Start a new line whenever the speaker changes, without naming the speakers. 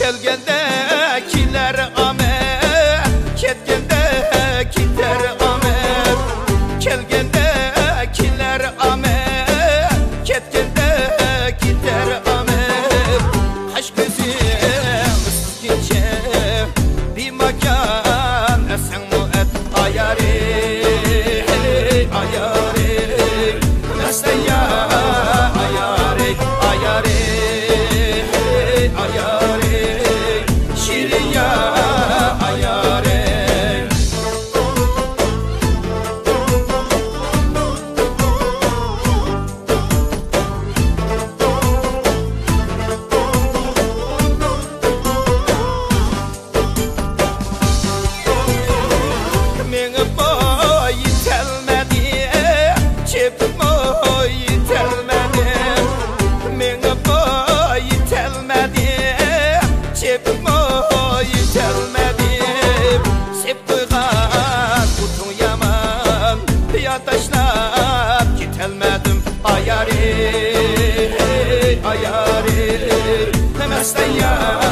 Kelgendekiler amer, ketgendekiler amer. Kelgendekiler amer, ketgendekiler amer. Aşk gözüm ıskince bir makan esen mu et ayari, ayari. Nasıl ya ayari, ayari, ayari. Şirin ya ayari. Meni boy telmedi, çepim boy telmedi. Meni boy telmedi, çepim boy telmedi. Sep koygan kutun yaman, ya taşlap gitelmedim ayari, ayari. Demezsen ya